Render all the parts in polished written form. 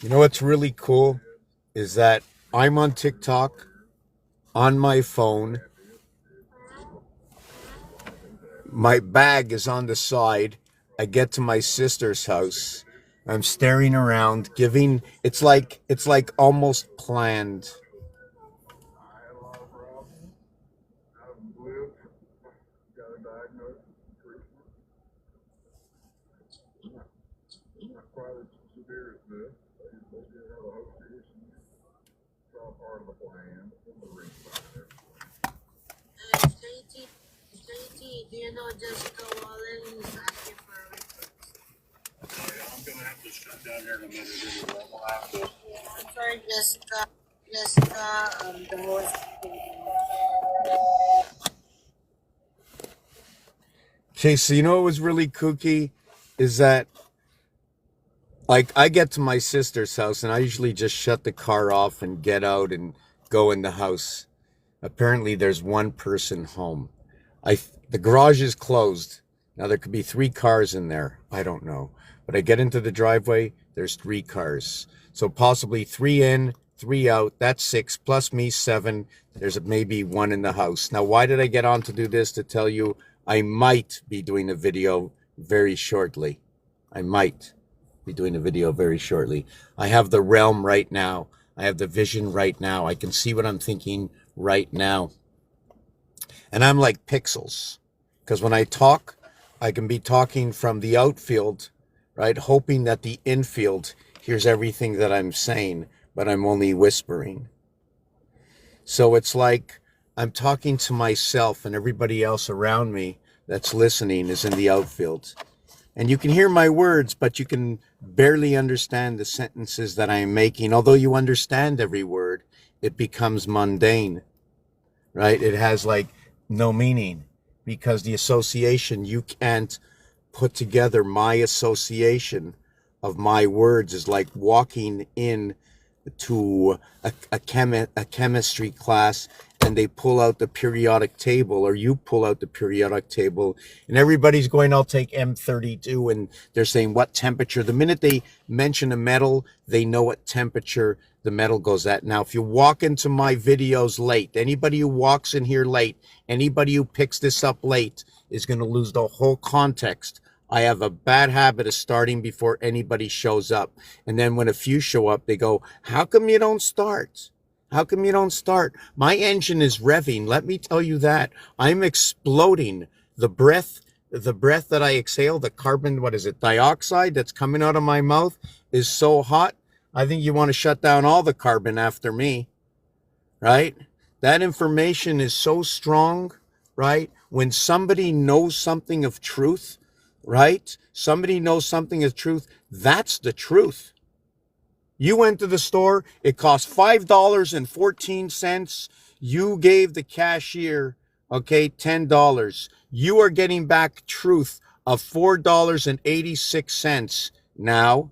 You know what's really cool is that I'm on TikTok on my phone. My bag is on the side. I get to my sister's house. I'm staring around, giving it's like almost planned. JT, do you know Jessica Wallen is asking for a request? I'm gonna have to shut down here in a minute anyway. We'll have to. Yeah, I'm sorry, Jessica. Jessica, the host. Okay, so you know what was really kooky is that like I get to my sister's house and I usually just shut the car off and get out and go in the house. Apparently there's one person home. The garage is closed. Now there could be 3 cars in there. I don't know. But I get into the driveway, there's 3 cars. So possibly 3 in, 3 out. That's 6 plus me 7. There's maybe 1 in the house. Now why did I get on to do this? To tell you I might be doing a video very shortly. I might be doing a video very shortly. I have the realm right now. I have the vision right now. I can see what I'm thinking right now. And I'm like pixels. Because when I talk, I can be talking from the outfield, right? Hoping that the infield hears everything that I'm saying, but I'm only whispering. So it's like I'm talking to myself and everybody else around me that's listening is in the outfield. And you can hear my words, but you can barely understand the sentences that I'm making. Although you understand every word, it becomes mundane, right? It has like no meaning because the association, you can't put together. My association of my words is like walking in to a chemistry class and they pull out the periodic table, or you pull out the periodic table, and everybody's going, I'll take M32, and they're saying what temperature. The minute they mention a metal, they know what temperature the metal goes at. Now, if you walk into my videos late, anybody who walks in here late, anybody who picks this up late is going to lose the whole context. I have a bad habit of starting before anybody shows up. And then when a few show up, they go, how come you don't start? How come you don't start? My engine is revving. Let me tell you that. I'm exploding. The breath that I exhale, the carbon, what is it, dioxide that's coming out of my mouth is so hot. I think you want to shut down all the carbon after me, right? That information is so strong, right? When somebody knows something of truth, right? Somebody knows something of truth. That's the truth. You went to the store. It cost $5.14. You gave the cashier, okay, $10. You are getting back truth of $4.86. Now,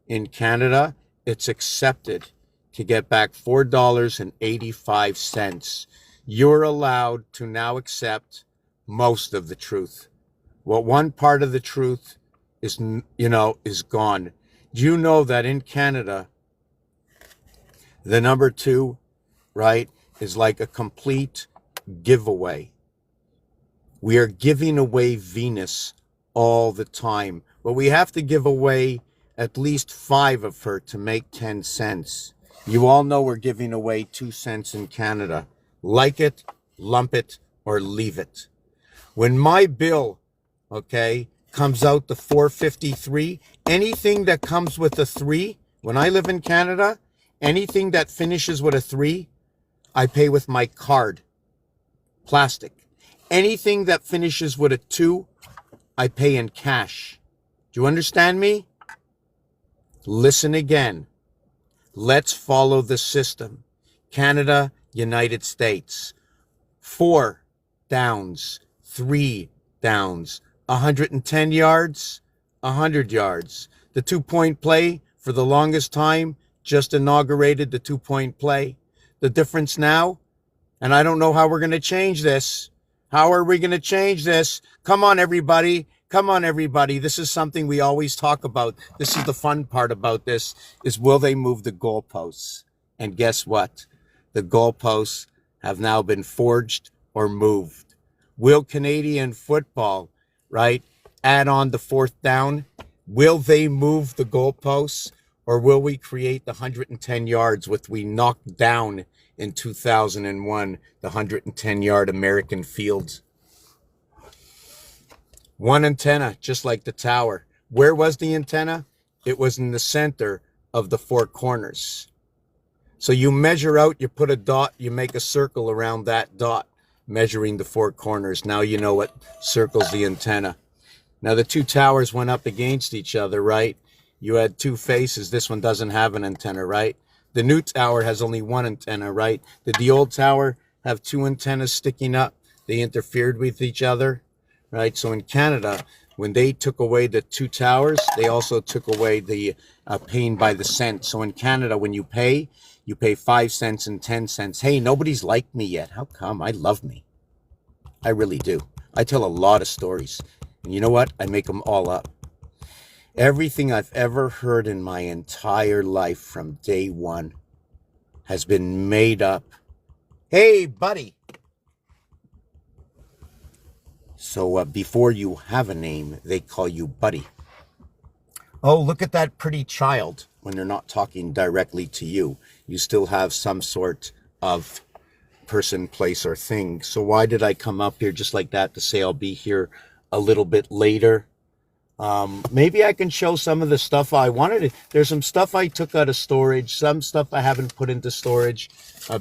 in Canada, it's accepted to get back $4.85. You're allowed to now accept most of the truth. Well, one part of the truth is, is gone. Do you know that in Canada, the number 2, right, is like a complete giveaway. We are giving away Venus all the time, but we have to give away at least 5 of her to make 10 cents. You all know we're giving away 2 cents in Canada. Like it, lump it, or leave it. When my bill, okay, comes out the 453, anything that comes with a 3, when I live in Canada, anything that finishes with a 3, I pay with my card, plastic. Anything that finishes with a 2, I pay in cash. Do you understand me? Listen again. Let's follow the system. Canada, United States. 4 downs, 3 downs, 110 yards, 100 yards. The 2-point play for the longest time just inaugurated the 2-point play. The difference now, and I don't know how we're going to change this. How are we going to change this? Come on, everybody. come on, everybody. This is something we always talk about. This is the fun part about this, is will they move the goalposts? And guess what? The goalposts have now been forged or moved. Will Canadian football, right, add on the fourth down? Will they move the goalposts? Or will we create the 110 yards which we knocked down in 2001, the 110-yard American fields? One antenna, just like the tower. Where was the antenna? It was in the center of the four corners. So you measure out, you put a dot, you make a circle around that dot, measuring the four corners. Now you know what circles the antenna. Now the two towers went up against each other, right? You had two faces. This one doesn't have an antenna, right? The new tower has only one antenna, right? Did the old tower have two antennas sticking up? They interfered with each other, right? So in Canada, when they took away the two towers, they also took away the paying by the cent. So in Canada, when you pay 5 cents and 10 cents. Hey, nobody's liked me yet. How come? I love me. I really do. I tell a lot of stories. And you know what? I make them all up. Everything I've ever heard in my entire life from day one has been made up. Hey, buddy. So before you have a name, they call you buddy. Oh, look at that pretty child. When they're not talking directly to you, you still have some sort of person, place, or thing. So why did I come up here just like that to say I'll be here a little bit later? Maybe I can show some of the stuff I wanted. There's some stuff I took out of storage, some stuff I haven't put into storage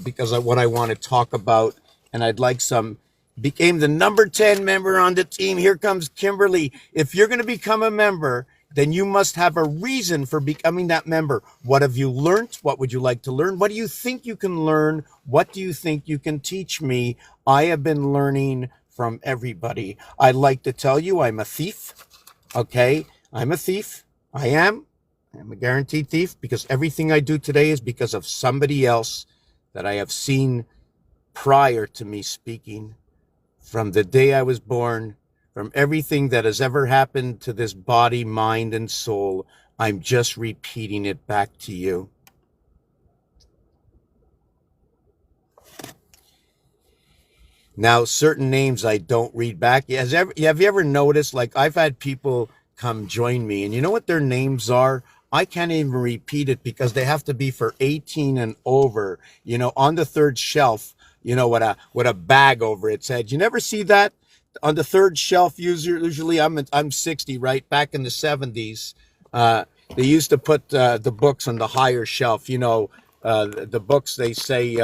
because of what I want to talk about. And I'd like some. Became the number 10 member on the team. Here comes Kimberly. If you're going to become a member, then you must have a reason for becoming that member. What have you learned? What would you like to learn? What do you think you can learn? What do you think you can teach me? I have been learning from everybody. I'd like to tell you I'm a thief. Okay, I'm a thief. I'm a guaranteed thief because everything I do today is because of somebody else that I have seen prior to me speaking. From the day I was born, from everything that has ever happened to this body, mind, and soul, I'm just repeating it back to you. Now, certain names I don't read back. Have you ever noticed, like, I've had people come join me, and you know what their names are? I can't even repeat it because they have to be for 18 and over. You know, on the third shelf, you know, with a bag over its head. You never see that? On the third shelf, usually I'm 60, right? Back in the 70s, they used to put the books on the higher shelf. You know, the books, they say...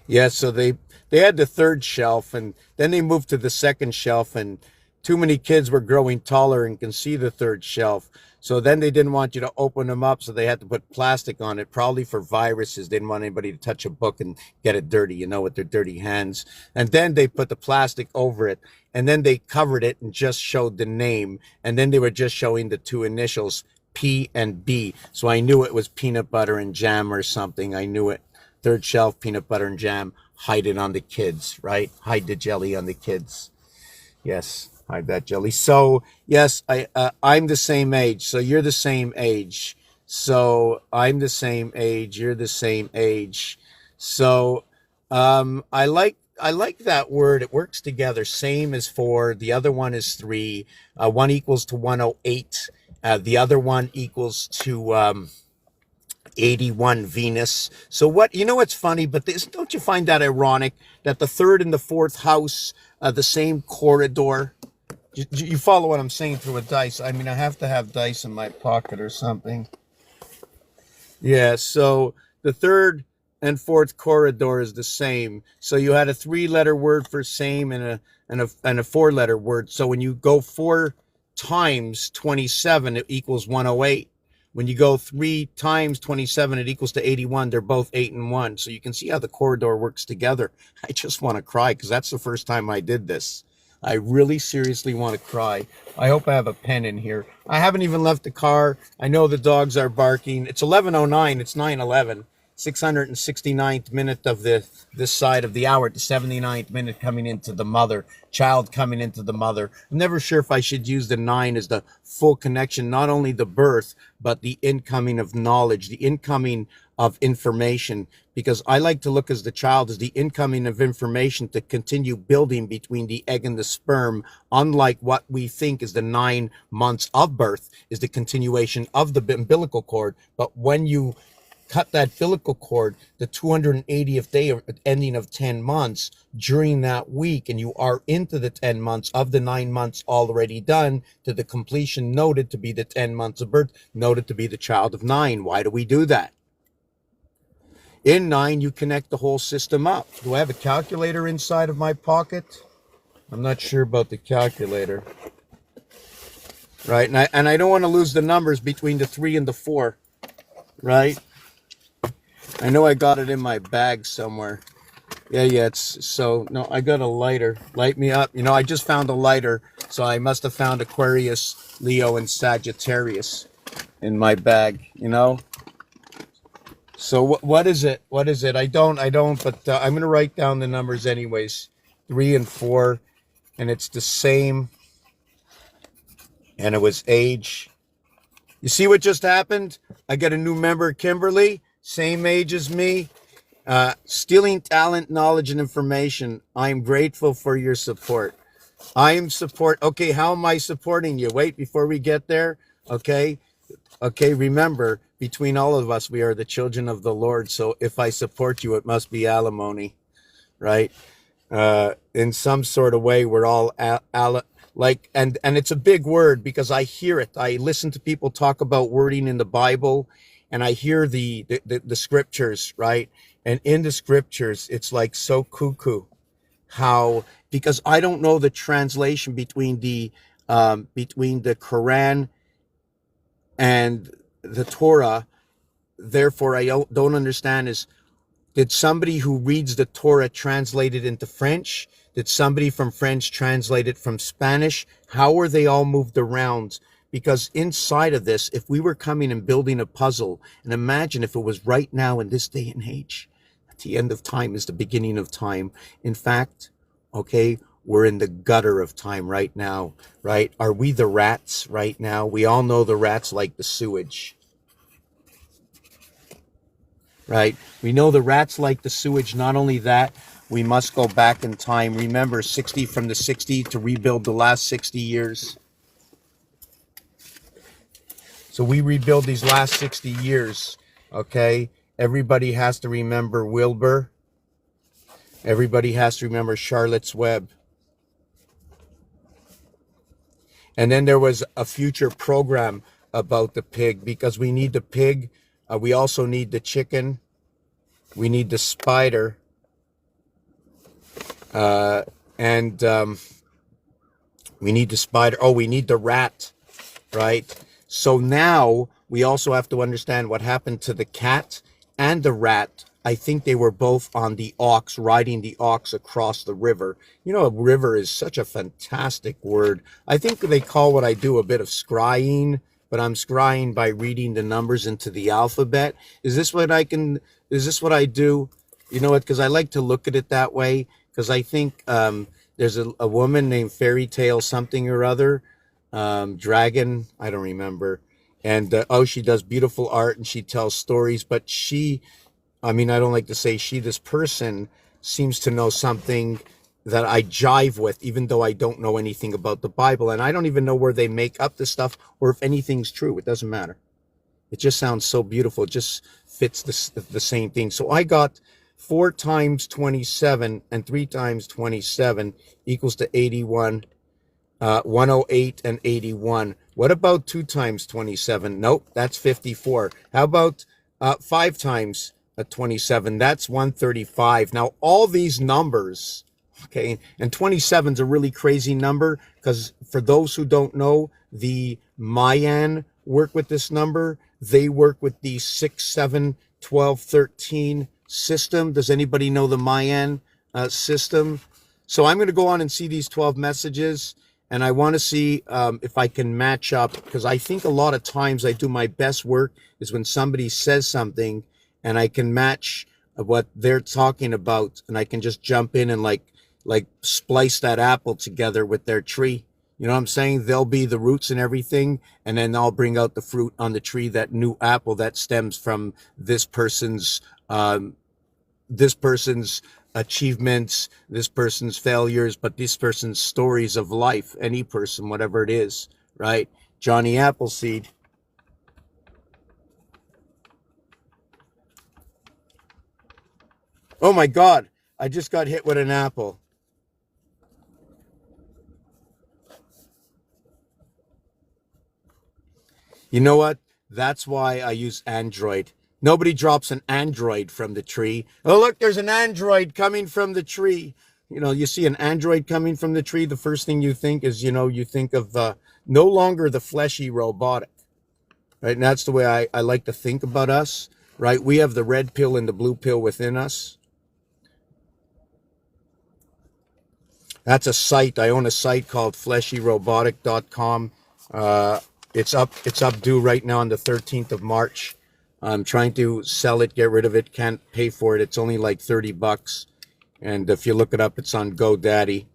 Yeah, so they had the third shelf, and then they moved to the second shelf, and too many kids were growing taller and can see the third shelf. So then they didn't want you to open them up, so they had to put plastic on it, probably for viruses. They didn't want anybody to touch a book and get it dirty, you know, with their dirty hands. And then they put the plastic over it, and then they covered it and just showed the name, and then they were just showing the two initials, P and B. So I knew it was peanut butter and jam or something. I knew it. Third shelf, peanut butter and jam. Hide it on the kids, right? Hide the jelly on the kids. Yes, hide that jelly. So yes, I'm the same age. So you're the same age. So I'm the same age. You're the same age. So I like that word. It works together. Same is 4. The other one is 3. 1 equals to 108. The other one equals to 81 Venus. So what, you know what's funny, but don't you find that ironic that the third and the fourth house, the same corridor? You follow what I'm saying through a dice. I mean, I have to have dice in my pocket or something. Yeah, so the third and fourth corridor is the same. So you had a 3-letter word for same and a 4-letter word. So when you go 4 times 27, it equals 108. When you go 3 times 27, it equals to 81. They're both 8 and 1. So you can see how the corridor works together. I just want to cry because that's the first time I did this. I really seriously want to cry. I hope I have a pen in here. I haven't even left the car. I know the dogs are barking. It's 11:09. It's 9:11. 669th minute of this side of the hour, the 79th minute coming into the mother, child coming into the mother. I'm never sure if I should use the 9 as the full connection, not only the birth, but the incoming of knowledge, the incoming of information, because I like to look as the child as the incoming of information to continue building between the egg and the sperm, unlike what we think is the 9 months of birth is the continuation of the umbilical cord. But when you cut that umbilical cord, the 280th day or ending of 10 months during that week, and you are into the 10 months of the 9 months already done to the completion noted to be the 10 months of birth, noted to be the child of 9. Why do we do that? In 9, you connect the whole system up. Do I have a calculator inside of my pocket? I'm not sure about the calculator. Right, and I don't want to lose the numbers between the 3 and the 4. Right? I know I got it in my bag somewhere. Yeah, it's so, no, I got a lighter. Light me up. You know, I just found a lighter, so I must have found Aquarius, Leo, and Sagittarius in my bag, you know? So what is it? What is it? I don't, but I'm going to write down the numbers anyways. 3 and 4, and it's the same, and it was age. You see what just happened? I got a new member, Kimberly, same age as me. Stealing talent, knowledge, and information. I am grateful for your support. Okay, how am I supporting you? Wait, before we get there, okay? Okay, remember, between all of us, we are the children of the Lord. So if I support you, it must be alimony, right? In some sort of way, we're all like, and it's a big word because I hear it. I listen to people talk about wording in the Bible, and I hear the scriptures, right? And in the scriptures, it's like so cuckoo how, because I don't know the translation between the Quran and the Torah. Therefore, I don't understand is, did somebody who reads the Torah translate it into French? Did somebody from French translate it from Spanish? How are they all moved around? Because inside of this, if we were coming and building a puzzle, and imagine if it was right now in this day and age, at the end of time is the beginning of time. In fact, okay, we're in the gutter of time right now, right? Are we the rats right now? We all know the rats like the sewage, right? We know the rats like the sewage. Not only that, we must go back in time. Remember, 60 from the 60 to rebuild the last 60 years. So we rebuild these last 60 years, okay? Everybody has to remember Wilbur. Everybody has to remember Charlotte's Web. And then there was a future program about the pig, because we need the pig. We also need the chicken. We need the spider. And we need the spider. Oh, we need the rat, right? So now we also have to understand what happened to the cat and the rat. I think they were both on the ox, riding the ox across the river. You know, a river is such a fantastic word. I think they call what I do a bit of scrying, but I'm scrying by reading the numbers into the alphabet. Is this what I do? You know what? Because I like to look at it that way, because I think there's a woman named Fairy Tale something or other, Dragon, I don't remember. And she does beautiful art and she tells stories, but I don't like to say she, this person seems to know something that I jive with, even though I don't know anything about the Bible. And I don't even know where they make up this stuff or if anything's true. It doesn't matter. It just sounds so beautiful. It just fits the same thing. So I got 4 times 27 and 3 times 27 equals to 81, 108 and 81. What about 2 times 27? Nope, that's 54. How about 5 times 27? That's 135. Now, all these numbers, okay, and 27 is a really crazy number, because for those who don't know, the Mayan work with this number. They work with the 6, 7, 12, 13 system. Does anybody know the Mayan system? So I'm going to go on and see these 12 messages, and I want to see if I can match up, because I think a lot of times I do my best work is when somebody says something and I can match what they're talking about, and I can just jump in and like splice that apple together with their tree. You know what I'm saying? They'll be the roots and everything, and then I'll bring out the fruit on the tree, that new apple that stems from this person's achievements, this person's failures, but this person's stories of life, any person, whatever it is, right? Johnny Appleseed. Oh my God, I just got hit with an apple. You know what? That's why I use Android. Nobody drops an Android from the tree. Oh, look, there's an Android coming from the tree. You know, you see an Android coming from the tree, the first thing you think is, you think of no longer the fleshy robotic, right? And that's the way I like to think about us, right? We have the red pill and the blue pill within us. That's a site. I own a site called fleshyrobotic.com. It's up due right now on the 13th of March. I'm trying to sell it, get rid of it, can't pay for it. It's only like $30. And if you look it up, it's on GoDaddy.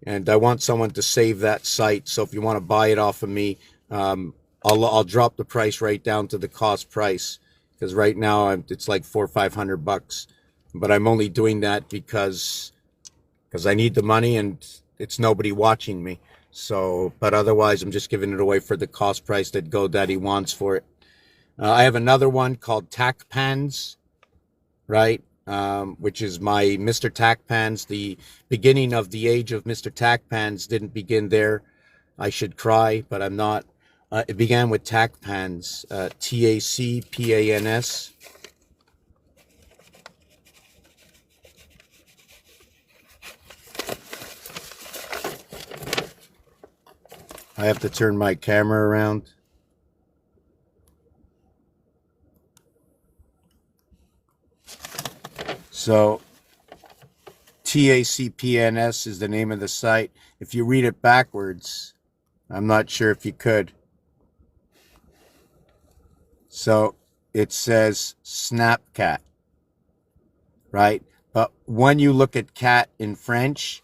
And I want someone to save that site. So if you want to buy it off of me, I'll drop the price right down to the cost price. Because right now it's like $400 or $500. But I'm only doing that because I need the money and it's nobody watching me. So, but otherwise, I'm just giving it away for the cost price that GoDaddy wants for it. I have another one called Tack Pans, right? Which is my Mr. Tack Pans. The beginning of the age of Mr. Tack Pans didn't begin there. I should cry, but I'm not. It began with Tack Pans, TACPANS. I have to turn my camera around. So TACPNS is the name of the site. If you read it backwards, I'm not sure if you could. So it says Snapcat, right? But when you look at cat in French,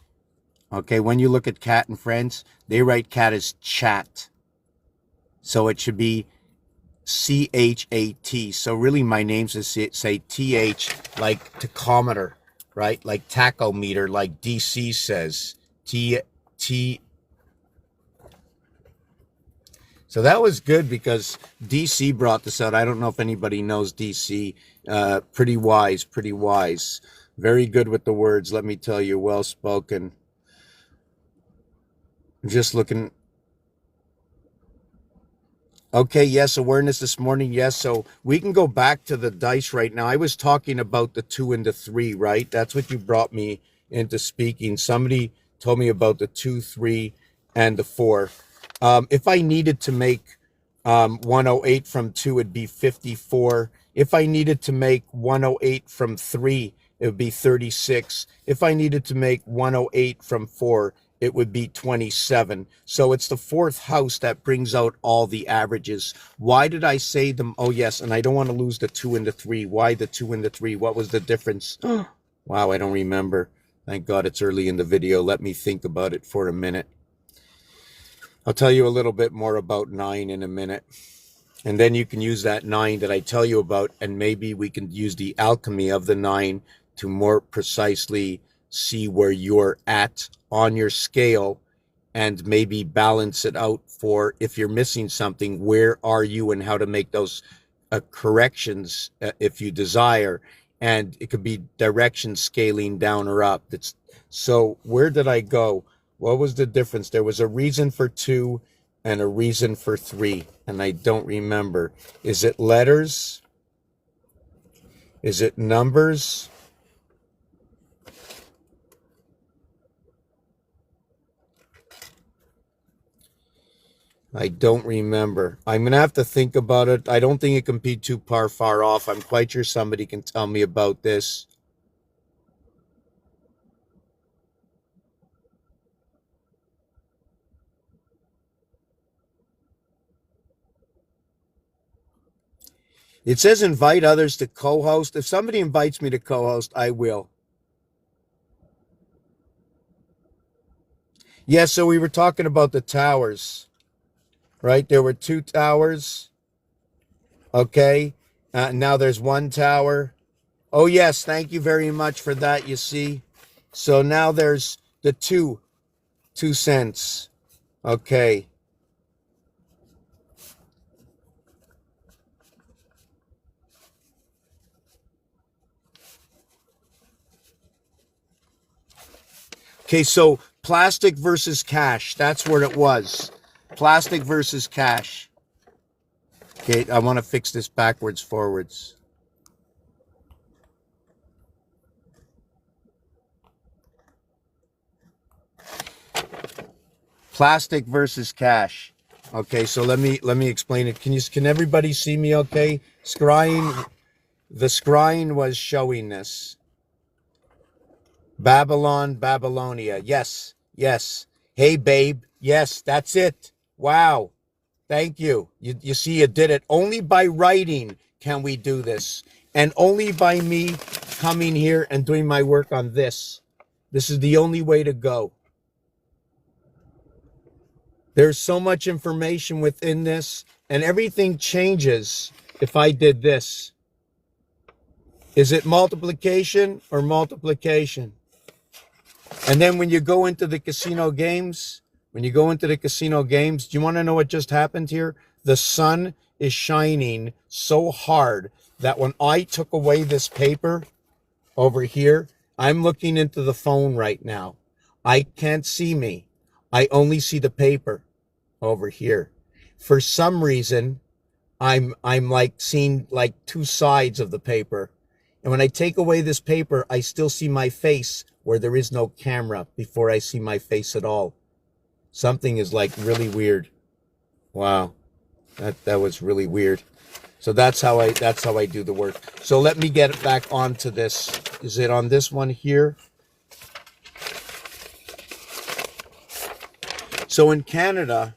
okay, when you look at cat in French, they write cat as chat. So it should be CHAT. So really my name's to say TH, like tachometer, right? Like tachometer, like DC says. T. So that was good because DC brought this out. I don't know if anybody knows DC. Pretty wise, pretty wise. Very good with the words, let me tell you, well spoken. Just looking. Okay, yes, awareness this morning, yes. So we can go back to the dice right now. I was talking about the 2 and the 3, right? That's what you brought me into speaking. Somebody told me about the 2, 3, and the 4. If I needed to make 108 from 2, it'd be 54. If I needed to make 108 from 3, it would be 36. If I needed to make 108 from 4, it would be 27. So it's the 4th house that brings out all the averages. Why did I say them? Oh, yes. And I don't want to lose the 2 and the 3. Why the 2 and the 3? What was the difference? Wow, I don't remember. Thank God it's early in the video. Let me think about it for a minute. I'll tell you a little bit more about 9 in a minute. And then you can use that 9 that I tell you about, and maybe we can use the alchemy of the 9 to more precisely see where you're at on your scale and maybe balance it out for if you're missing something, where are you and how to make those corrections if you desire. And it could be direction scaling down or up. So where did I go? What was the difference? There was a reason for 2 and a reason for 3, and I don't remember. Is it letters? Is it numbers? I don't remember. I'm going to have to think about it. I don't think it can be too far off. I'm quite sure somebody can tell me about this. It says invite others to co-host. If somebody invites me to co-host, I will. Yeah, so we were talking about the towers, right? There were 2 towers. Okay. Now there's 1 tower. Oh, yes. Thank you very much for that. You see? So now there's the 2 cents. Okay. Okay, so plastic versus cash. That's where it was. Plastic versus cash. Okay, I want to fix this backwards, forwards. Plastic versus cash. Okay, so let me explain it. Can everybody see me okay? The scrying was showing this. Babylon, Babylonia. Yes, yes. Hey, babe. Yes, that's it. Wow. Thank you. You see, you did it. Only by writing can we do this. And only by me coming here and doing my work on this. This is the only way to go. There's so much information within this, and everything changes if I did this. Is it multiplication or multiplication? And then when you go into the casino games, do you want to know what just happened here? The sun is shining so hard that when I took away this paper over here, I'm looking into the phone right now. I can't see me. I only see the paper over here. For some reason, I'm like seeing like 2 sides of the paper. And when I take away this paper, I still see my face where there is no camera before I see my face at all. Something is like really weird. Wow. That was really weird. So that's how I do the work. So let me get back onto this. Is it on this one here? So in Canada,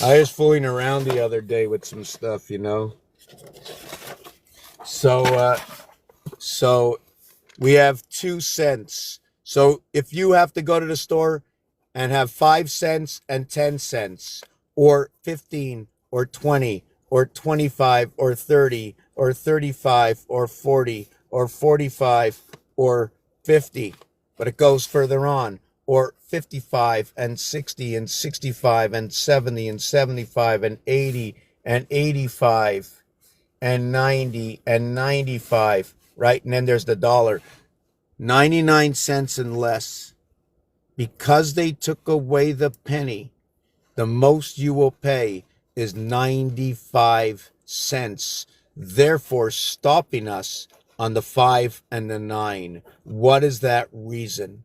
I was fooling around the other day with some stuff, you know. So we have 2 cents. So if you have to go to the store and have 5 cents and 10 cents, or 15, or 20, or 25, or 30, or 35, or 40, or 45, or 50, but it goes further on, or 55 and 60 and 65 and 70 and 75 and 80 and 85 and 90 and 95, right? And then there's the dollar. 99 cents and less. Because they took away the penny, the most you will pay is 95 cents, therefore stopping us on the 5 and the 9. What is that reason?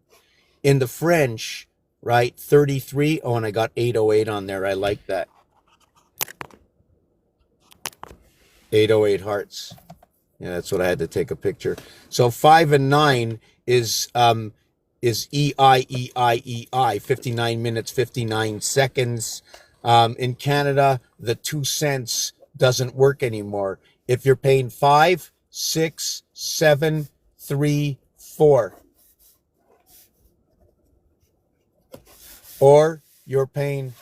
In the French, right, 33. Oh, and I got 808 on there. I like that. 808 hearts. Yeah, that's what I had to take a picture. So 5 and 9 is EI, 59 minutes, 59 seconds. In Canada, the 2 cents doesn't work anymore. If you're paying 5, 6, 7, 3, 4, or you're paying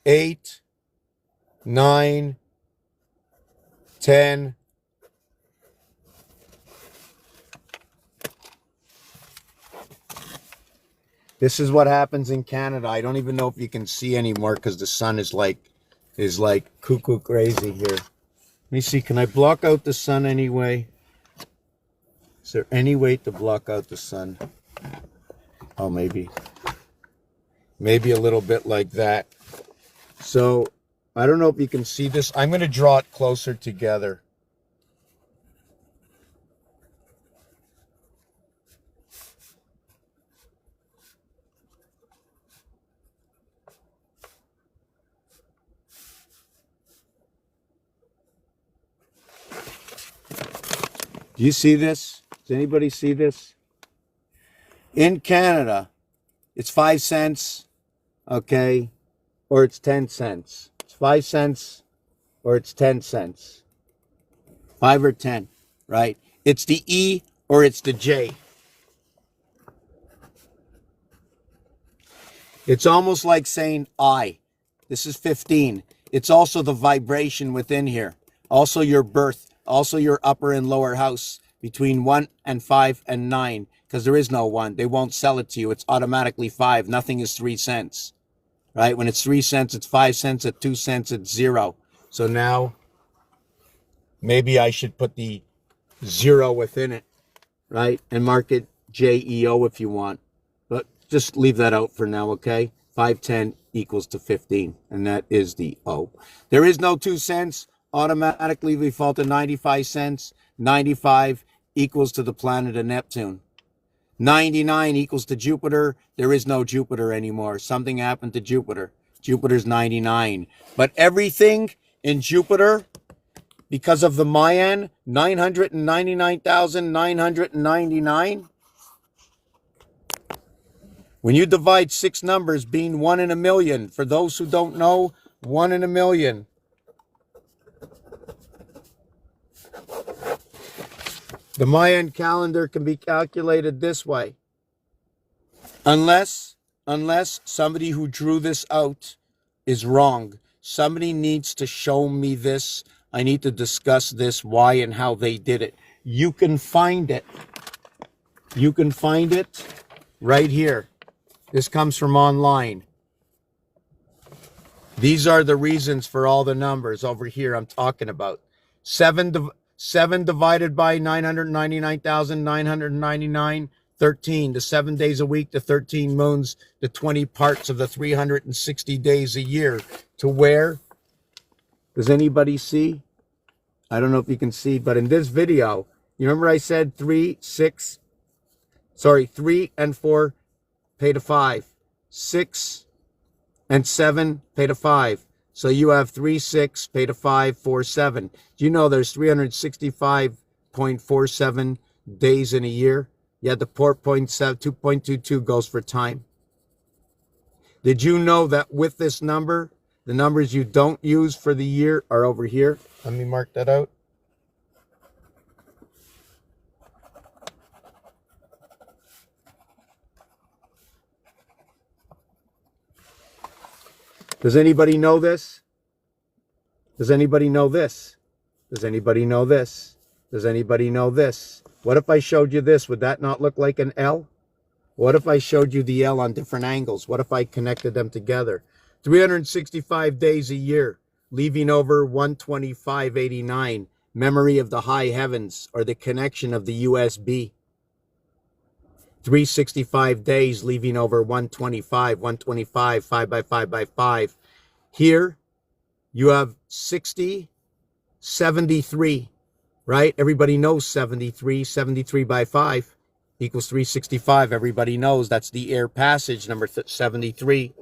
8, 9, 10, this is what happens in Canada. I don't even know if you can see anymore because the sun is like cuckoo crazy here. Let me see. Can I block out the sun anyway? Is there any way to block out the sun? Oh, maybe a little bit like that. So I don't know if you can see this. I'm going to draw it closer together. Do you see this? Does anybody see this? In Canada, it's 5 cents, okay, or it's 10 cents. It's 5 cents or it's 10 cents. 5 or 10, right? It's the E or it's the J. It's almost like saying I. This is 15. It's also the vibration within here. Also your birth. Also your upper and lower house between 1 and 5 and 9. Because there is no 1. They won't sell it to you. It's automatically 5. Nothing is 3 cents. Right? When it's 3 cents, it's 5 cents. At 2 cents, it's 0. So now, maybe I should put the 0 within it. Right? And mark it JEO if you want. But just leave that out for now, okay? 510 equals to 15, and that is the O. There is no 2 cents. Automatically, we fall to 95 cents. 95 equals to the planet of Neptune. 99 equals to Jupiter. There is no Jupiter anymore. Something happened to Jupiter. Jupiter's 99. But everything in Jupiter, because of the Mayan, 999,999. When you divide 6 numbers being 1 in a million, for those who don't know, 1 in a million. The Mayan calendar can be calculated this way. Unless somebody who drew this out is wrong. Somebody needs to show me this. I need to discuss this, why and how they did it. You can find it. You can find it right here. This comes from online. These are the reasons for all the numbers over here I'm talking about. 7 divided by 999,999, 13. The 7 days a week, the 13 moons, the 20 parts of the 360 days a year. To where? Does anybody see? I don't know if you can see, but in this video, you remember I said 3 and 4 pay to 5. 6 and 7 pay to 5. So you have 3, 6, pay to 5, 4, 7. Do you know there's 365.47 days in a year? Yeah, the 2.22 goes for time. Did you know that with this number, the numbers you don't use for the year are over here? Let me mark that out. Does anybody know this? Does anybody know this? Does anybody know this? Does anybody know this? What if I showed you this? Would that not look like an L? What if I showed you the L on different angles? What if I connected them together? 365 days a year, leaving over 125.89, memory of the high heavens, or the connection of the USB. 365 days, leaving over 125, 5 by 5 by 5. Here, you have 60, 73, right? Everybody knows 73. 73 by 5 equals 365. Everybody knows that's the air passage, number 73.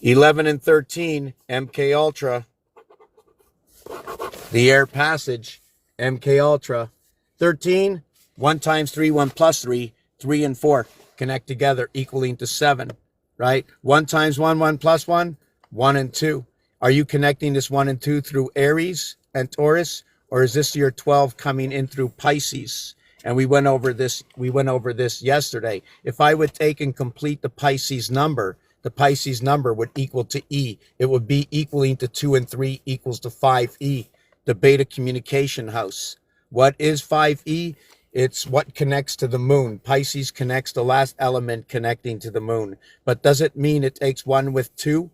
11 and 13, MK Ultra. The air passage, MK Ultra. 13, 1 times 3, 1 plus 3, 3 and 4 connect together, equaling to 7, right? 1 times 1, 1 plus 1, 1 and 2. Are you connecting this 1 and 2 through Aries and Taurus, or is this your 12 coming in through Pisces? And we went over this yesterday. If I would take and complete the Pisces number would equal to E. It would be equaling to 2 and 3 equals to 5E, the beta communication house. What is 5E? It's what connects to the moon. Pisces connects the last element connecting to the moon. But does it mean it takes 1 with 2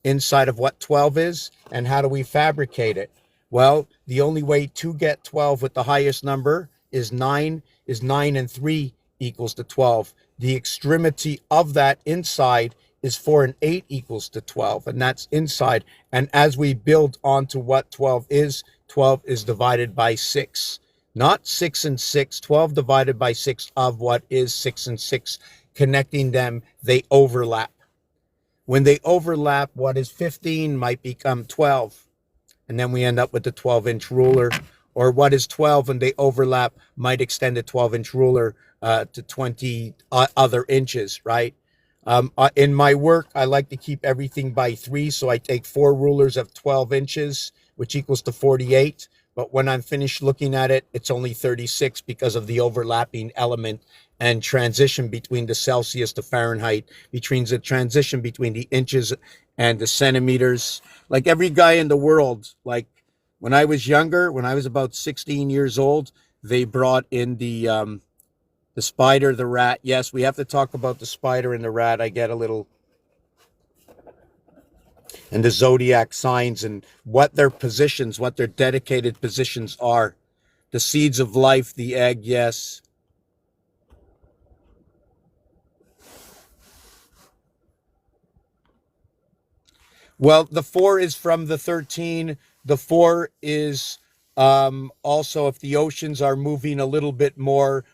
inside of what 12 is? And how do we fabricate it? Well, the only way to get 12 with the highest number is 9 and 3 equals to 12. The extremity of that inside is 4 and 8 equals to 12, and that's inside. And as we build onto what 12 is divided by 6. Not 6 and 6, 12 divided by 6 of what is 6 and 6. Connecting them, they overlap. When they overlap, what is 15 might become 12. And then we end up with the 12-inch ruler, or what is 12 and they overlap might extend a 12-inch ruler to 20 other inches, right? In my work, I like to keep everything by 3, so I take 4 rulers of 12 inches, which equals to 48. But when I'm finished looking at it, it's only 36 because of the overlapping element and transition between the Celsius to Fahrenheit, between the transition between the inches and the centimeters. Like every guy in the world, like when I was younger, when I was about 16 years old, they brought in the spider, the rat. Yes, we have to talk about the spider and the rat. I get a little. And the zodiac signs and what their positions, what their dedicated positions are. The seeds of life, the egg, yes. Well, the 4 is from the 13. The 4 is also, if the oceans are moving a little bit more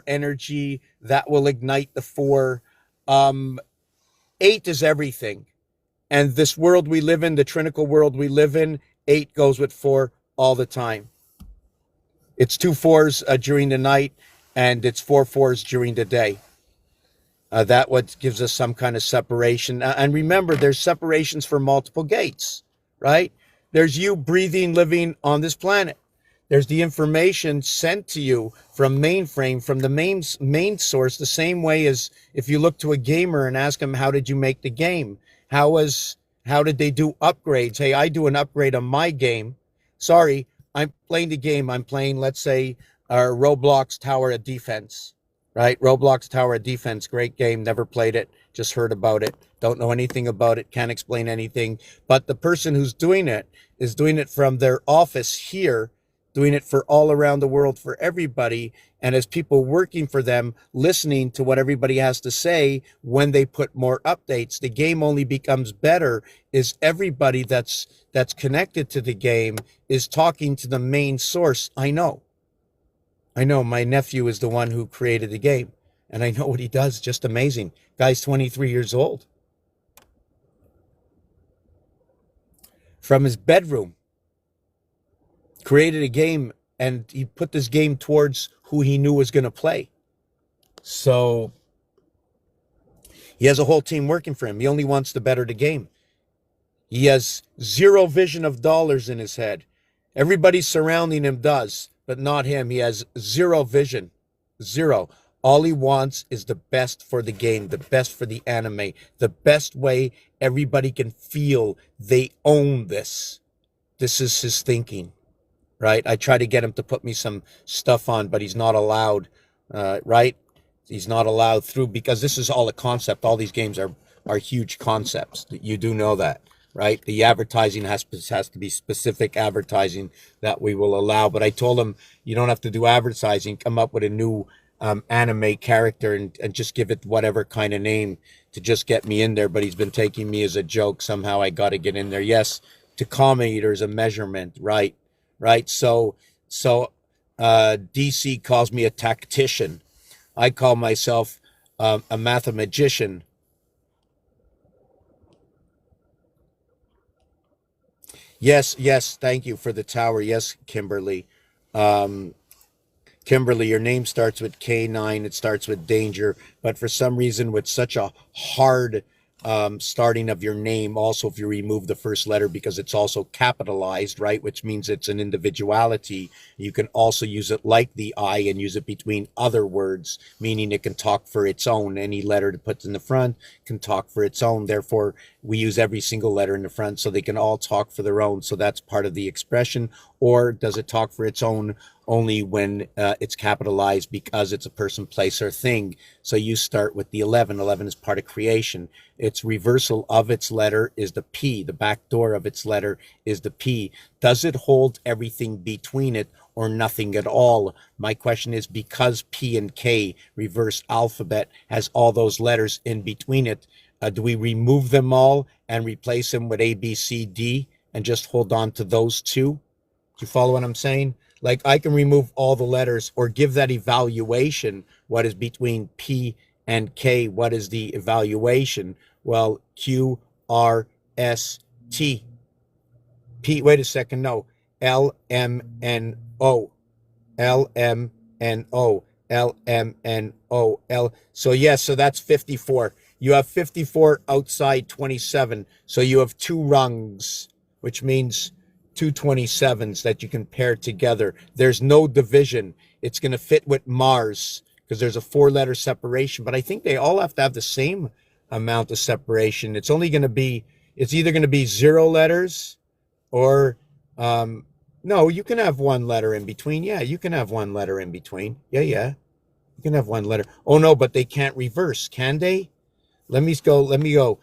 energy, that will ignite the 4. 8 is everything. And this world we live in, the trinical world we live in, 8 goes with 4 all the time. It's 2 4s during the night, and it's 4 4s during the day. That what gives us some kind of separation. And remember, there's separations for multiple gates, right? There's you breathing, living on this planet. There's the information sent to you from mainframe, from the main source, the same way as if you look to a gamer and ask him, how did you make the game? How did they do upgrades? Hey, I do an upgrade on my game. Sorry, I'm playing the game. I'm playing, let's say, Roblox Tower of Defense, right? Roblox Tower of Defense, great game. Never played it, just heard about it. Don't know anything about it, can't explain anything. But the person who's doing it is doing it from their office here, doing it for all around the world for everybody. And as people working for them, listening to what everybody has to say when they put more updates, the game only becomes better is everybody that's connected to the game is talking to the main source. I know my nephew is the one who created the game, and I know what he does. Just amazing. Guy's 23 years old. From his bedroom, created a game, and he put this game towards who he knew was going to play. So he has a whole team working for him. He only wants to better the game. He has zero vision of dollars in his head. Everybody surrounding him does, but not him. He has zero vision. Zero. All he wants is the best for the game, the best for the anime, the best way everybody can feel they own this. This is his thinking. Right? I try to get him to put me some stuff on, but he's not allowed, right? He's not allowed through because this is all a concept. All these games are huge concepts. You do know that, right? The advertising has to be specific advertising that we will allow. But I told him, you don't have to do advertising. Come up with a new anime character and just give it whatever kind of name to just get me in there. But he's been taking me as a joke. Somehow I got to get in there. Yes, tachometer is a measurement, right? Right. So DC calls me a tactician. I call myself a mathematician. Yes. Thank you for the tower. Yes, Kimberly. Kimberly, your name starts with K9. It starts with danger. But for some reason, with such a hard starting of your name, also if you remove the first letter because it's also capitalized, right, which means it's an individuality, you can also use it like the I and use it between other words, meaning it can talk for its own. Any letter that puts in the front can talk for its own. Therefore, we use every single letter in the front so they can all talk for their own. So that's part of the expression. Or does it talk for its own only when it's capitalized because it's a person, place, or thing? So you start with the 11. 11 is part of creation. Its reversal of its letter is the P. The back door of its letter is the P. Does it hold everything between it or nothing at all? My question is, because P and K, reverse alphabet, has all those letters in between it, do we remove them all and replace them with A, B, C, D and just hold on to those two? Do you follow what I'm saying? Like I can remove all the letters or give that evaluation. What is between P and K? What is the evaluation? Well, Q, R, S, T. P, wait a second, no. LMNO. LMNO. LMNO. So yes, so that's 54. You have 54 outside 27. So you have two rungs, which means two 27s that you can pair together. There's no division. It's going to fit with Mars because there's a 4-letter separation, but I think they all have to have the same amount of separation. It's either going to be 0 letters or, no, you can have 1 letter in between. Yeah, you can have 1 letter in between. Yeah. You can have 1 letter. Oh no, but they can't reverse, can they? Let me go.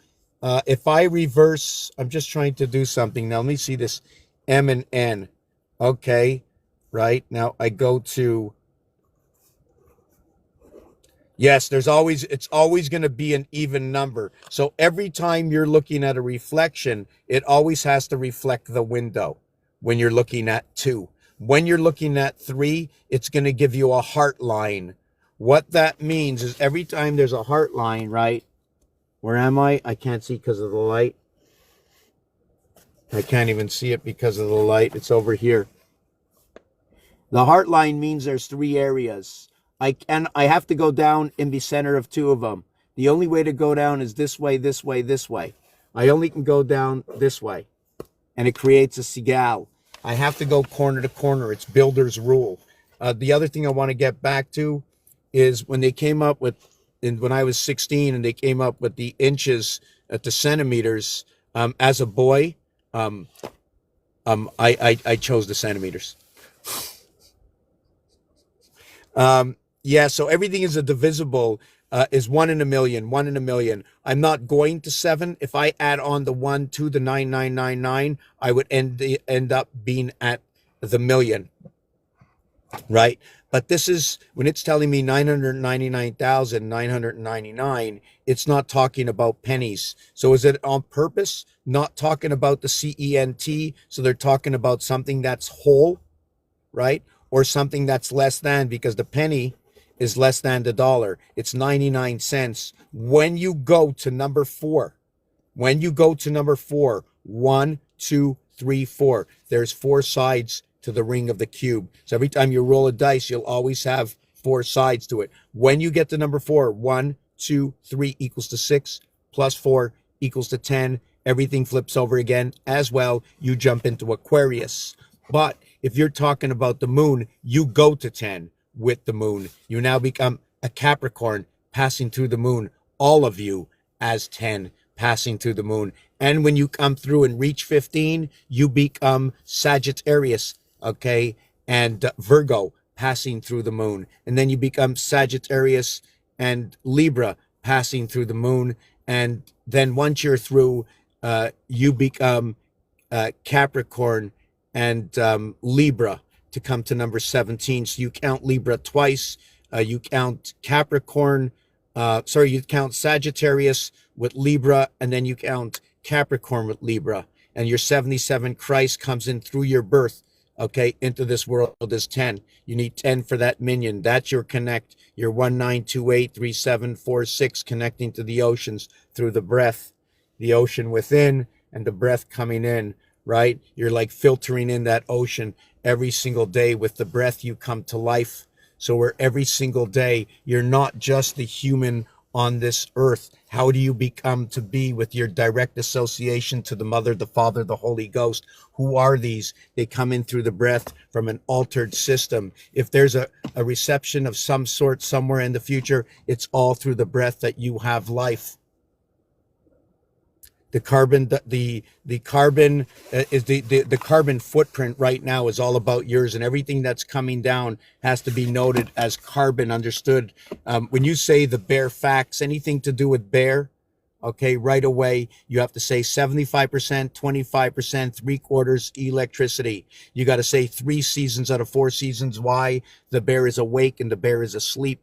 If I reverse, I'm just trying to do something. Now, let me see this M and N. Okay, right. Now I go to, yes, it's always going to be an even number. So every time you're looking at a reflection, it always has to reflect the window when you're looking at 2. When you're looking at 3, it's going to give you a heart line. What that means is every time there's a heart line, right? Where am I? I can't see because of the light. I can't even see it because of the light. It's over here. The heart line means there's 3 areas. I have to go down in the center of 2 of them. The only way to go down is this way, this way, this way. I only can go down this way. And it creates a seagull. I have to go corner to corner. It's builder's rule. The other thing I want to get back to is when they came up with, when I was 16 and they came up with the inches to centimeters, as a boy, I chose the centimeters. Yeah, so everything is a divisible, is 1 in a million, 1 in a million. I'm not going to 7. If I add on the 1 to the 9999, I would end up being at the million, right? But this is, when it's telling me 999,999, it's not talking about pennies. So is it on purpose not talking about the CENT? So they're talking about something that's whole, right? Or something that's less than, because the penny is less than the dollar. It's 99 cents. When you go to number 4, 1, 2, 3, 4, there's 4 sides to the ring of the cube. So every time you roll a dice, you'll always have 4 sides to it. When you get to number 4, 1, 2, 3 equals to 6, plus 4 equals to 10. Everything flips over again. As well, you jump into Aquarius. But if you're talking about the moon, you go to 10 with the moon. You now become a Capricorn passing through the moon. All of you as 10 passing through the moon. And when you come through and reach 15, you become Sagittarius, okay? And Virgo passing through the moon. And then you become Sagittarius and Libra passing through the moon. And then once you're through, you become Capricorn and Libra to come to number 17. So you count Libra twice. You count Capricorn. You count Sagittarius with Libra, and then you count Capricorn with Libra. And your 77 Christ comes in through your birth, okay, into this world is 10. You need 10 for that minion. That's your connect. Your 19283746 connecting to the oceans through the breath, the ocean within and the breath coming in, right? You're like filtering in that ocean every single day. With the breath, you come to life. So where every single day, you're not just the human on this earth. How do you become to be with your direct association to the Mother, the Father, the Holy Ghost? Who are these? They come in through the breath from an altered system. If there's a reception of some sort somewhere in the future, it's all through the breath that you have life. The carbon footprint right now is all about yours, and everything that's coming down has to be noted as carbon, understood. When you say the bare facts, anything to do with bare, okay, right away, you have to say 75%, 25%, 3/4 electricity. You got to say 3 seasons out of 4 seasons. Why? The bear is awake and the bear is asleep.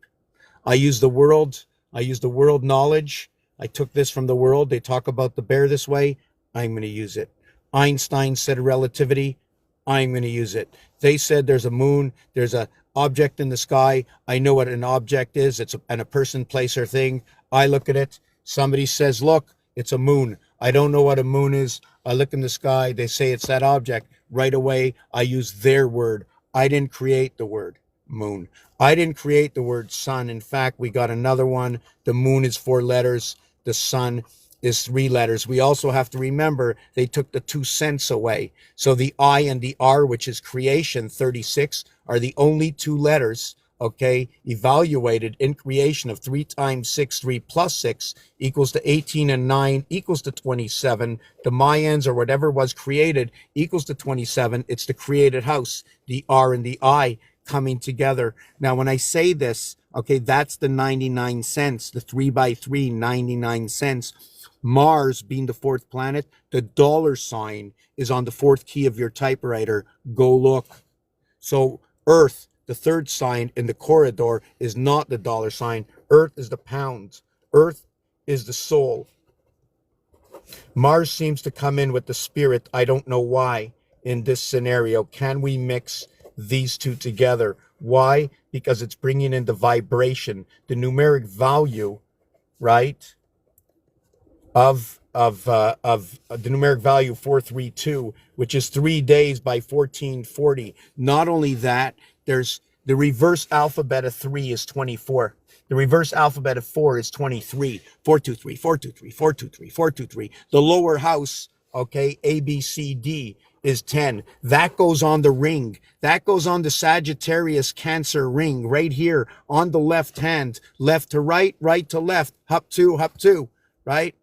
I use the world knowledge. I took this from the world. They talk about the bear this way. I'm going to use it. Einstein said relativity. I'm going to use it. They said there's a moon. There's an object in the sky. I know what an object is. It's a person, place, or thing. I look at it. Somebody says, look, it's a moon. I don't know what a moon is. I look in the sky, they say it's that object. Right away, I use their word. I didn't create the word moon. I didn't create the word sun. In fact, we got another one. The moon is 4 letters. The sun is 3 letters. We also have to remember they took the 2 cents away. So the I and the R, which is creation, 36, are the only 2 letters, okay, evaluated in creation of 3 times 6, 3 plus 6 equals to 18, and 9 equals to 27. The Mayans, or whatever was created, equals to 27. It's the created house, the R and the I coming together. Now, when I say this, okay, that's the 99 cents, the 3 by 3, 99 cents. Mars being the 4th planet, the dollar sign is on the 4th key of your typewriter. Go look. So Earth, the 3rd sign in the corridor, is not the dollar sign. Earth is the pound. Earth is the soul. Mars seems to come in with the spirit. I don't know why in this scenario. Can we mix these two together? Why? Because it's bringing in the vibration, the numeric value, right, of the numeric value 432, which is 3 days by 1440. Not only that, there's the reverse alphabet of 3 is 24. The reverse alphabet of 4 is 23. 423, 423, 423, 423. The lower house, okay, A, B, C, D, is 10. That goes on the ring. That goes on the Sagittarius Cancer ring right here on the left hand, left to right, right to left, up two, right?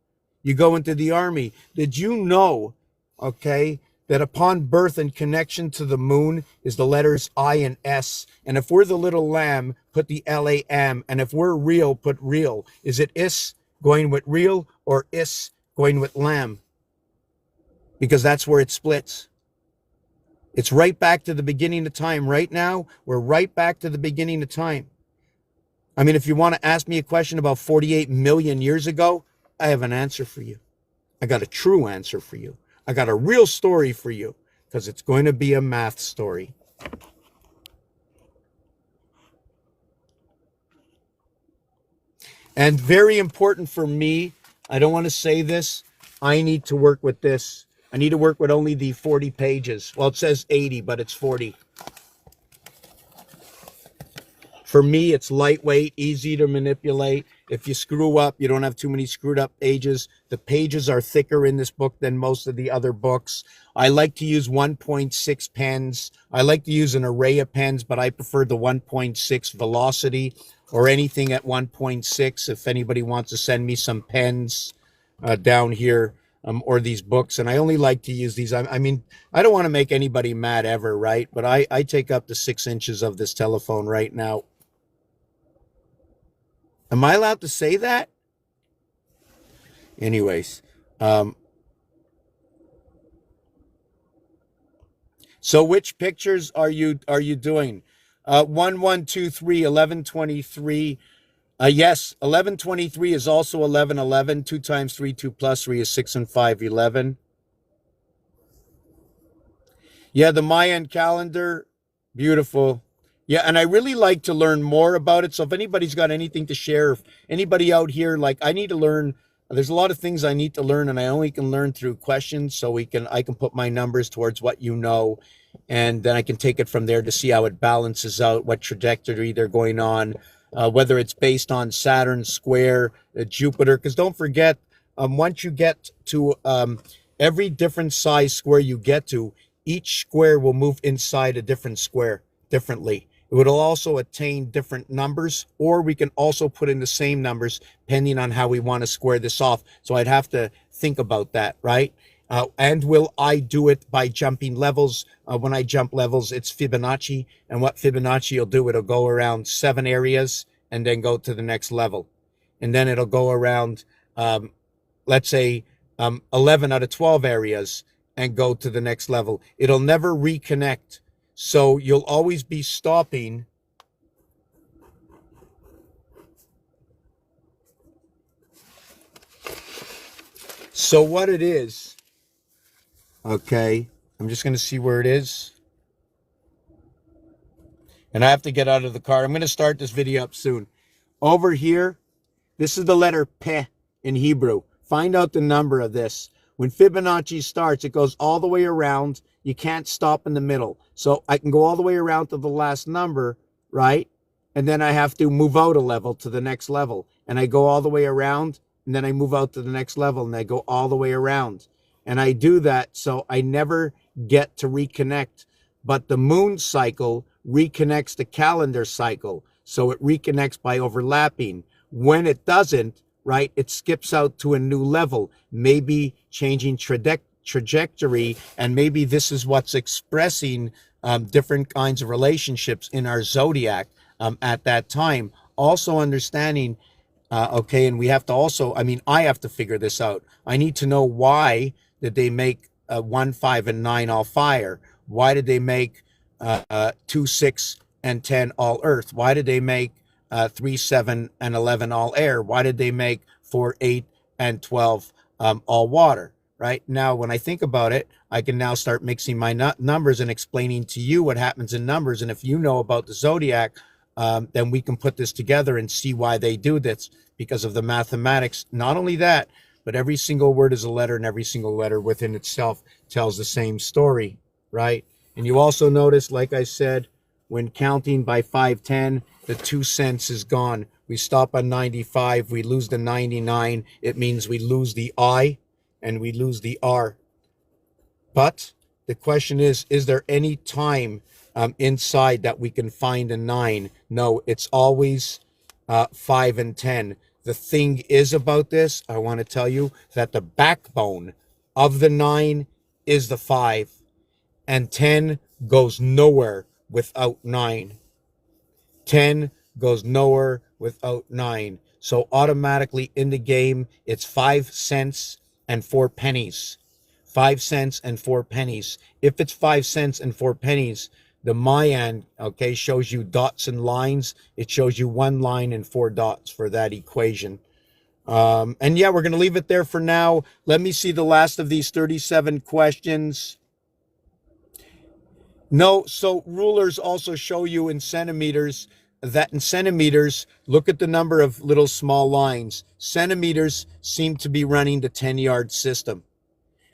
You go into the army. Did you know, okay, that upon birth and connection to the moon is the letters I and S? And if we're the little lamb, put the LAM. And if we're real, put real. Is it is going with real or is going with lamb? Because that's where it splits. It's right back to the beginning of time. Right now, we're right back to the beginning of time. I mean, if you want to ask me a question about 48 million years ago, I have an answer for you. I got a true answer for you. I got a real story for you, because it's going to be a math story. And very important for me, I don't want to say this, I need to work with this. I need to work with only the 40 pages. Well, it says 80, but it's 40. For me, it's lightweight, easy to manipulate. If you screw up, you don't have too many screwed up pages. The pages are thicker in this book than most of the other books. I like to use 1.6 pens. I like to use an array of pens, but I prefer the 1.6 velocity or anything at 1.6. If anybody wants to send me some pens down here, or these books. And I only like to use these. I mean, I don't want to make anybody mad ever, right? But I take up to 6 inches of this telephone right now. Am I allowed to say that? Anyways, so which pictures are you doing? 1, 1, 2, 3, 11, 23. Yes, 1123 is also 1111. 2 times 3, 2 plus 3 is 6 and 5, 11. Yeah, the Mayan calendar, beautiful. Yeah, and I really like to learn more about it. So if anybody's got anything to share, if anybody out here, like, I need to learn, there's a lot of things I need to learn, and I only can learn through questions. So I can put my numbers towards what you know, and then I can take it from there to see how it balances out, what trajectory they're going on. Whether it's based on Saturn square, Jupiter, because don't forget, once you get to every different size square you get to, each square will move inside a different square differently. It will also attain different numbers, or we can also put in the same numbers depending on how we want to square this off. So I'd have to think about that, right? And will I do it by jumping levels? When I jump levels, it's Fibonacci. And what Fibonacci will do, it'll go around 7 areas and then go to the next level. And then it'll go around, let's say, 11 out of 12 areas and go to the next level. It'll never reconnect. So you'll always be stopping. So what it is, okay, I'm just going to see where it is. And I have to get out of the car. I'm going to start this video up soon. Over here, this is the letter P in Hebrew. Find out the number of this. When Fibonacci starts, it goes all the way around. You can't stop in the middle. So I can go all the way around to the last number, right? And then I have to move out a level to the next level. And I go all the way around, and then I move out to the next level, and I go all the way around. And I do that so I never get to reconnect. But the moon cycle reconnects the calendar cycle. So it reconnects by overlapping. When it doesn't, right, it skips out to a new level, maybe changing trajectory, and maybe this is what's expressing different kinds of relationships in our zodiac at that time. Also understanding, okay, and we have to also, I mean, I have to figure this out. I need to know why did they make 1, 5, and 9 all fire? Why did they make 2, 6, and 10 all earth? Why did they make 3, 7, and 11 all air? Why did they make 4, 8, and 12 all water? Right now, when I think about it, I can now start mixing my numbers and explaining to you what happens in numbers. And if you know about the zodiac, then we can put this together and see why they do this because of the mathematics. Not only that, but every single word is a letter, and every single letter within itself tells the same story, right? And you also notice, like I said, when counting by 510, the 2 cents is gone. We stop on 95, we lose the 99. It means we lose the I and we lose the R. But the question is there any time inside that we can find a 9? No, it's always 5 and 10. The thing is about this, I want to tell you that the backbone of the 9 is the 5, and 10 goes nowhere without 9. 10 goes nowhere without 9. So automatically in the game, it's 5 cents and 4 pennies. 5 cents and 4 pennies. If it's 5 cents and 4 pennies, the Mayan, okay, shows you dots and lines. It shows you 1 line and 4 dots for that equation. And yeah, we're going to leave it there for now. Let me see the last of these 37 questions. No, so rulers also show you in centimeters. That in centimeters, look at the number of little small lines. Centimeters seem to be running the 10-yard system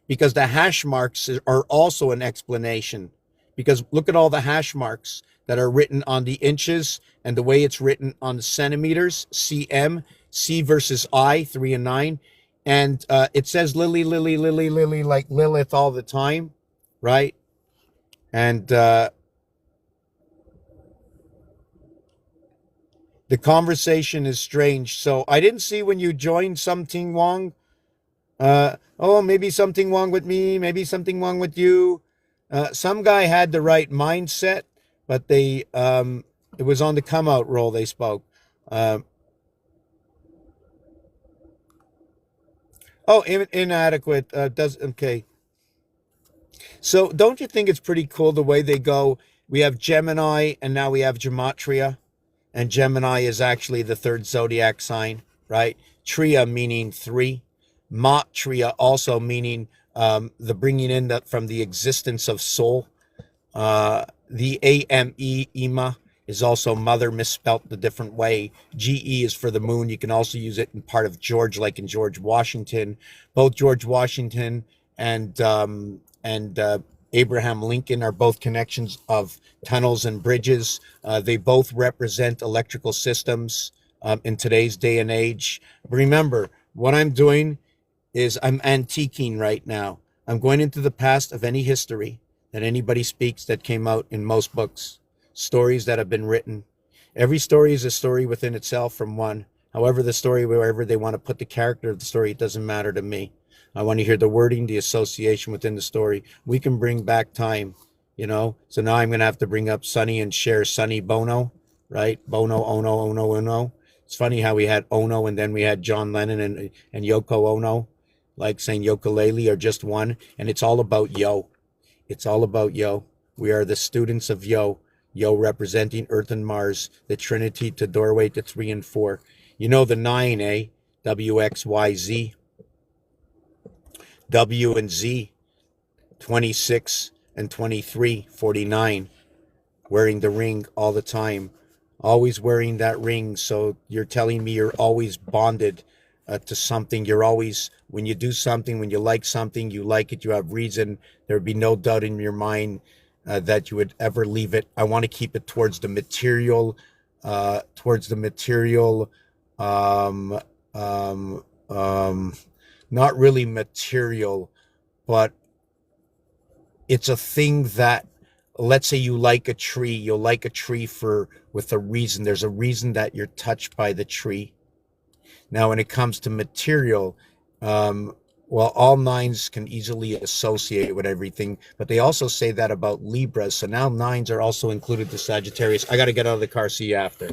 because the hash marks are also an explanation. Because look at all the hash marks that are written on the inches and the way it's written on the centimeters, cm, C versus I, 3 and 9. And it says Lily, Lily, Lily, Lily, like Lilith all the time, right? And the conversation is strange. So I didn't see when you joined something wrong. Oh, maybe something wrong with me. Maybe something wrong with you. Some guy had the right mindset, but they it was on the come out roll they spoke. Inadequate. Okay. So don't you think it's pretty cool the way they go? We have Gemini and now we have Gematria. And Gemini is actually the 3rd zodiac sign, right? Tria meaning 3. Matria also meaning the bringing in from the existence of soul. The AME, Ema, is also mother, misspelt the different way. GE is for the moon. You can also use it in part of George, like in George Washington. Both George Washington and Abraham Lincoln are both connections of tunnels and bridges. They both represent electrical systems in today's day and age. Remember, what I'm doing is I'm antiquing right now. I'm going into the past of any history that anybody speaks that came out in most books, stories that have been written. Every story is a story within itself from one. However, the story, wherever they want to put the character of the story, it doesn't matter to me. I want to hear the wording, the association within the story. We can bring back time, you know. So now I'm going to have to bring up Sonny and Cher, Sonny Bono, right? Bono, Ono. It's funny how we had Ono and then we had John Lennon and Yoko Ono, like saying ukulele are just one. And it's all about yo. It's all about yo. We are the students of yo. Yo representing Earth and Mars, the Trinity to doorway to 3 and 4. You know the 9, eh? WXYZ. W and Z, 26 and 23, 49. Wearing the ring all the time. Always wearing that ring. So you're telling me you're always bonded to something. You're always, when you do something, when you like something, you like it, you have reason. There would be no doubt in your mind that you would ever leave it. I want to keep it towards the material, um, um, um, not really material, but it's a thing that, let's say you like a tree, you'll like a tree with a reason. There's a reason that you're touched by the tree. Now, when it comes to material, um, well, all nines can easily associate with everything, but they also say that about Libras. So now nines are also included to Sagittarius. I got to get out of the car. See you after.